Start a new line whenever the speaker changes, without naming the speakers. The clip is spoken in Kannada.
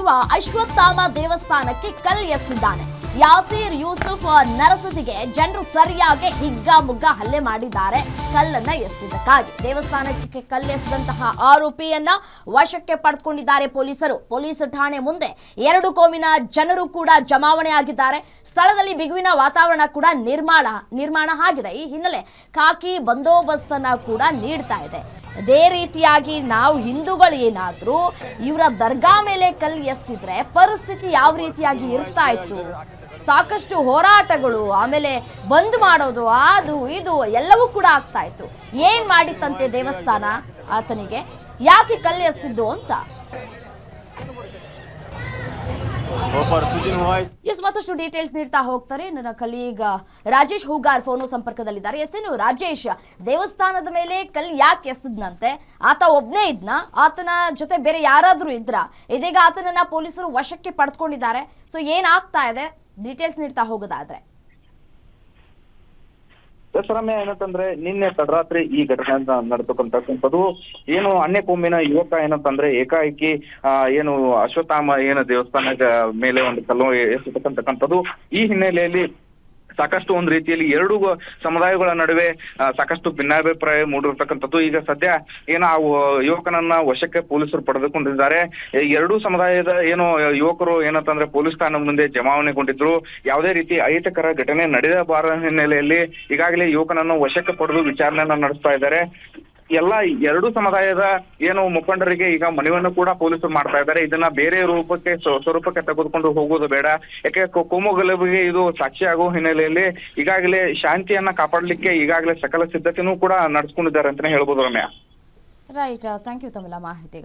ಇರುವ ಅಶ್ವತ್ಥಾಮ ದೇವಸ್ಥಾನಕ್ಕೆ ಕಲ್ಲು ಎಸೆದಿದ್ದಾನೆ. ಯಾಸೀರ್ ಯೂಸುಫ್ ನರಸದಿಗೆ ಜನರು ಸರಿಯಾಗಿ ಹಿಗ್ಗಾಮುಗ್ಗ ಹಲ್ಲೆ ಮಾಡಿದ್ದಾರೆ ಕಲ್ಲನ್ನ ಎಸೆದಿದ್ದಕ್ಕಾಗಿ. ದೇವಸ್ಥಾನಕ್ಕೆ ಕಲ್ಲೆಸೆದಂತಹ ಆರೋಪಿಯನ್ನ ವಶಕ್ಕೆ ಪಡೆದುಕೊಂಡಿದ್ದಾರೆ ಪೊಲೀಸರು. ಪೊಲೀಸ್ ಠಾಣೆ ಮುಂದೆ ಎರಡು ಕೋಮಿನ ಜನರು ಕೂಡ ಜಮಾವಣೆ ಆಗಿದ್ದಾರೆ. ಸ್ಥಳದಲ್ಲಿ ಬಿಗುವಿನ ವಾತಾವರಣ ಕೂಡ ನಿರ್ಮಾಣ ಆಗಿದೆ. ಈ ಹಿನ್ನೆಲೆ ಖಾಕಿ ಬಂದೋಬಸ್ತನ್ನ ಕೂಡ ನೀಡ್ತಾ ಇದೆ. ಅದೇ ರೀತಿಯಾಗಿ ನಾವು ಹಿಂದೂಗಳು ಏನಾದರೂ ಇವರ ದರ್ಗಾ ಮೇಲೆ ಕಲ್ಲು ಎಸ್ತಿದ್ರೆ ಪರಿಸ್ಥಿತಿ ಯಾವ ರೀತಿಯಾಗಿ ಇರ್ತಾ ಇತ್ತು? ಸಾಕಷ್ಟು ಹೋರಾಟಗಳು, ಆಮೇಲೆ ಬಂದ್ ಮಾಡೋದು, ಅದು ಇದು ಎಲ್ಲವೂ ಕೂಡ ಆಗ್ತಾ ಇತ್ತು. ಏನ್ ಮಾಡಿತ್ತಂತೆ ದೇವಸ್ಥಾನ ಆತನಿಗೆ? ಯಾಕೆ ಕಲ್ಲು ಎಸ್ತಿದ್ದು ಅಂತ ಮತ್ತಷ್ಟು ಡೀಟೇಲ್ಸ್ ನೀಡ್ತಾ ಹೋಗ್ತಾರೆ ನನ್ನ ಕಲೀಗ್ ರಾಜೇಶ್ ಹೂಗಾರ್ ಫೋನ್ ಸಂಪರ್ಕದಲ್ಲಿದ್ದಾರೆ. ಎಸ್ಸೇನು ರಾಜೇಶ್, ದೇವಸ್ಥಾನದ ಮೇಲೆ ಕಲ್ಲು ಯಾಕೆ ಎಸೆದ್ನಂತೆ? ಆತ ಒಬ್ನೇ ಇದ್ನ? ಆತನ ಜೊತೆ ಬೇರೆ ಯಾರಾದ್ರೂ ಇದ್ರ? ಇದೀಗ ಆತನನ್ನ ಪೊಲೀಸರು ವಶಕ್ಕೆ ಪಡೆದುಕೊಂಡಿದ್ದಾರೆ. ಸೊ ಏನಾಗ್ತಾ ಇದೆ ಡೀಟೇಲ್ಸ್ ನೀಡ್ತಾ ಹೋಗೋದಾದ್ರೆ?
ದಸರಾಮೆ ಏನಂತಂದ್ರೆ ನಿನ್ನೆ ತಡರಾತ್ರಿ ಈ ಘಟನೆ ನಡೆತಕ್ಕಂಥದ್ದು. ಏನು ಅನ್ಯ ಕೋಮಿನ ಯುವಕ ಏನಂತಂದ್ರೆ ಏಕಾಏಕಿ ಏನು ಅಶ್ವತ್ಥಾಮ ಏನು ದೇವಸ್ಥಾನದ ಮೇಲೆ ಒಂದು ಕಲ್ಲು ಎಸೆತಕ್ಕಂಥದ್ದು. ಈ ಹಿನ್ನೆಲೆಯಲ್ಲಿ ಸಾಕಷ್ಟು ಒಂದು ರೀತಿಯಲ್ಲಿ ಎರಡು ಸಮುದಾಯಗಳ ನಡುವೆ ಸಾಕಷ್ಟು ಭಿನ್ನಾಭಿಪ್ರಾಯ ಮೂಡಿರ್ತಕ್ಕಂಥದ್ದು. ಈಗ ಸದ್ಯ ಏನು ಆ ಯುವಕನನ್ನ ವಶಕ್ಕೆ ಪೊಲೀಸರು ಪಡೆದುಕೊಂಡಿದ್ದಾರೆ. ಎರಡೂ ಸಮುದಾಯದ ಏನು ಯುವಕರು ಏನಂತಂದ್ರೆ ಪೊಲೀಸ್ ಠಾಣೆ ಮುಂದೆ ಜಮಾವಣೆಗೊಂಡಿದ್ರು. ಯಾವುದೇ ರೀತಿ ಅಹಿತಕರ ಘಟನೆ ನಡೆಯಬಾರದ ಹಿನ್ನೆಲೆಯಲ್ಲಿ ಈಗಾಗಲೇ ಯುವಕನನ್ನು ವಶಕ್ಕೆ ಪಡೆದು ವಿಚಾರಣೆಯನ್ನ ನಡೆಸ್ತಾ ಇದ್ದಾರೆ. ಎಲ್ಲ ಎರಡೂ ಸಮುದಾಯದ ಏನು ಮುಖಂಡರಿಗೆ ಈಗ ಮನವಿಯನ್ನು ಕೂಡ ಪೊಲೀಸರು ಮಾಡ್ತಾ ಇದ್ದಾರೆ. ಇದನ್ನ ಬೇರೆ ಸ್ವರೂಪಕ್ಕೆ ತೆಗೆದುಕೊಂಡು ಹೋಗೋದು ಬೇಡ, ಯಾಕೆ ಕೋಮು ಗಲಭೆಗೆ ಇದು ಸಾಕ್ಷಿಯಾಗುವ ಹಿನ್ನೆಲೆಯಲ್ಲಿ ಈಗಾಗಲೇ ಶಾಂತಿಯನ್ನ ಕಾಪಾಡಲಿಕ್ಕೆ ಈಗಾಗಲೇ ಸಕಲ ಸಿದ್ಧತೆನೂ ಕೂಡ ನಡೆಸ್ಕೊಂಡಿದ್ದಾರೆ ಅಂತಾನೆ ಹೇಳ್ಬೋದು ರಮ್ಯಾ.
ರೈಟ್, ಥ್ಯಾಂಕ್ ಯು ತಮಿಳ ಮಾಹಿತಿಗೆ.